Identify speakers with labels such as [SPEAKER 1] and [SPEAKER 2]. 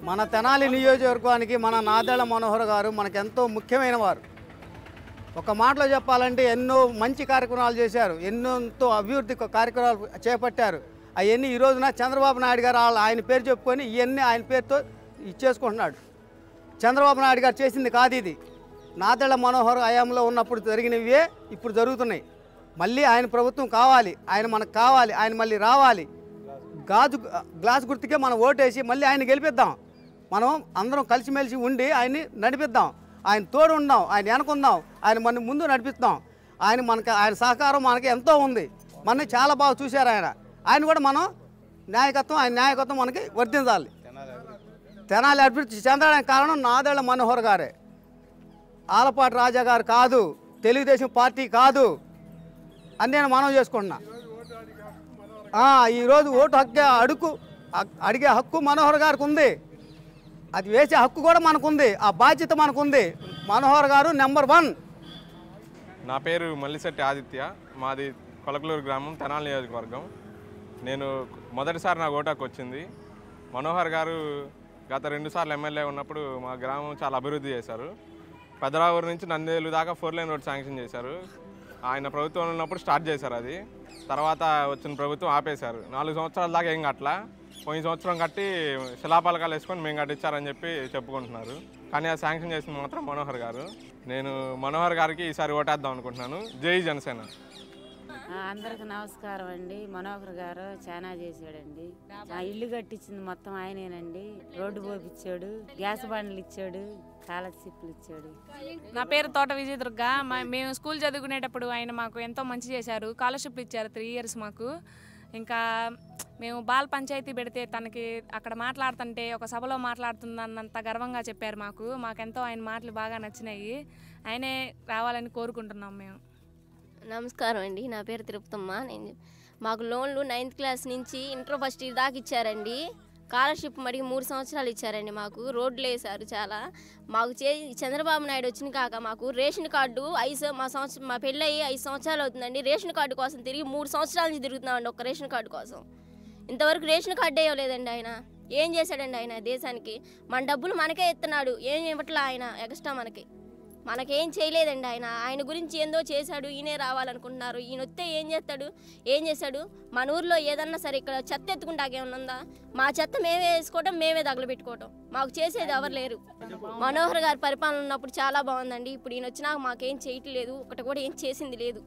[SPEAKER 1] మన తెనాలి నియోజకవర్గానికి మన నాదెళ్ల మనోహర్ గారు మనకెంతో ముఖ్యమైన వారు. ఒక మాటలో చెప్పాలంటే ఎన్నో మంచి కార్యక్రమాలు చేశారు, ఎంతో అభివృద్ధి కార్యక్రమాలు చేపట్టారు. అవన్నీ ఈ రోజున చంద్రబాబు నాయుడు గారు ఆయన పేరు చెప్పుకొని ఇవన్నీ ఆయన పేరుతో ఇచ్చేసుకుంటున్నాడు. చంద్రబాబు నాయుడు గారు చేసింది కాదు ఇది. నాదెళ్ల మనోహర్ హయాంలో ఉన్నప్పుడు జరిగినవే ఇప్పుడు జరుగుతున్నాయి. మళ్ళీ ఆయన ప్రభుత్వం కావాలి, ఆయన మనకు కావాలి, ఆయన మళ్ళీ రావాలి. గ్లాస్ గుర్తుకే మనం ఓటేసి మళ్ళీ ఆయన గెలిపిద్దాం. మనం అందరం కలిసిమెలిసి ఉండి ఆయన్ని నడిపిద్దాం, ఆయన తోడు ఉందాం, ఆయన వెనకుందాం, ఆయన మన ముందు నడిపిస్తాం. ఆయన సహకారం మనకి ఎంతో ఉంది. మన చాలా బాగా చూశారు ఆయన కూడా మనం ఆయన నాయకత్వం మనకి వర్తించాలి. తెనాలి అభివృద్ధి చెందడానికి కారణం నాదెళ్ల మనోహర్ గారే, ఆలపాటి రాజా గారు కాదు, తెలుగుదేశం పార్టీ కాదు అని నేను మనం చేసుకుంటున్నా. ఈరోజు ఓటు అడిగే హక్కు మనోహర్ గారికి ఉంది, అది వేసే హక్కు కూడా మనకుంది, ఆ బాధ్యత మనకుంది. మనోహర్ గారు నెంబర్ 1.
[SPEAKER 2] నా పేరు మల్లిశెట్టి ఆదిత్య, మాది కొలకలూరు గ్రామం, తెనాలి నియోజకవర్గం. నేను మొదటిసారి నా ఓటాకు వచ్చింది. మనోహర్ గారు గత 2 సార్లు ఎమ్మెల్యే ఉన్నప్పుడు మా గ్రామం చాలా అభివృద్ధి చేశారు. పెదరావూరు నుంచి నందేలు దాకా 4 లైన్ రోడ్ శాంక్షన్ చేశారు. ఆయన ప్రభుత్వం ఉన్నప్పుడు స్టార్ట్ చేశారు, అది తర్వాత వచ్చిన ప్రభుత్వం ఆపేశారు. 4 సంవత్సరాల దాకా ఏం కట్టలా, పోయిన సంవత్సరం కట్టి శిలాపలకాలు వేసుకొని మేము కట్టించారని చెప్పి చెప్పుకుంటున్నారు. కానీ అది శాంక్షన్ చేసింది మాత్రం మనోహర్ గారు. నేను మనోహర్ గారికి ఈసారి ఓటేద్దాం అనుకుంటున్నాను. జై జనసేన.
[SPEAKER 3] అందరికి నమస్కారం అండి. మనోహర్ గారు చాలా చేశాడండి. ఇల్లు కట్టించింది మొత్తం ఆయనేనండి. రోడ్డు పోపిచ్చాడు, గ్యాస్ బండ్లు ఇచ్చాడు, స్కాలర్షిప్లు ఇచ్చాడు.
[SPEAKER 4] నా పేరు తోట విజయదుర్గ. మేము స్కూల్ చదువుకునేటప్పుడు ఆయన మాకు ఎంతో మంచి చేశారు. స్కాలర్షిప్లు ఇచ్చారు 3 ఇయర్స్ మాకు. ఇంకా మేము బాల పంచాయతీ పెడితే తనకి అక్కడ మాట్లాడుతుంటే ఒక సభలో మాట్లాడుతుందన్నంత గర్వంగా చెప్పారు మాకెంతో ఆయన మాటలు బాగా నచ్చినాయి. ఆయనే రావాలని కోరుకుంటున్నాం మేము.
[SPEAKER 5] నమస్కారం అండి, నా పేరు తిరుపతమ్మ. మాకు లోన్లు 9th క్లాస్ నుంచి ఇంటర్ ఫస్ట్ ఇయర్ దాకా ఇచ్చారండి. స్కాలర్షిప్ మడికి 3 సంవత్సరాలు ఇచ్చారండి. మాకు రోడ్లు వేశారు చాలా. మాకు చంద్రబాబు నాయుడు వచ్చిన కాక మాకు రేషన్ కార్డు మా పెళ్ళి అయ్యి 5 సంవత్సరాలు అవుతుందండి. రేషన్ కార్డు కోసం తిరిగి 3 సంవత్సరాల నుంచి తిరుగుతున్నామండి ఒక్క రేషన్ కార్డు కోసం. ఇంతవరకు రేషన్ కార్డు వేయలేదండి. ఆయన ఏం చేశాడండి? ఆయన దేశానికి మన డబ్బులు మనకే ఇస్తున్నాడు, ఏం ఇవ్వట్లా ఆయన ఎక్స్ట్రా మనకేం చేయలేదండి. ఆయన గురించి ఏందో చేశాడు. ఈయనే రావాలనుకుంటున్నారు. ఈయన వస్తే ఏం చేశాడు? మన ఊర్లో ఏదన్నా సరే ఇక్కడ చెత్త ఎత్తుకుంటాకేమన్నా ఉందా? మా చెత్త మేమే వేసుకోవటం, మేమే తగలబెట్టుకోవటం. మాకు చేసేది ఎవరు లేరు. మనోహర్ గారి పరిపాలన ఉన్నప్పుడు చాలా బాగుందండి. ఇప్పుడు ఈయన వచ్చినాక మాకేం చేయట్లేదు, ఒకటి కూడా ఏం చేసింది లేదు.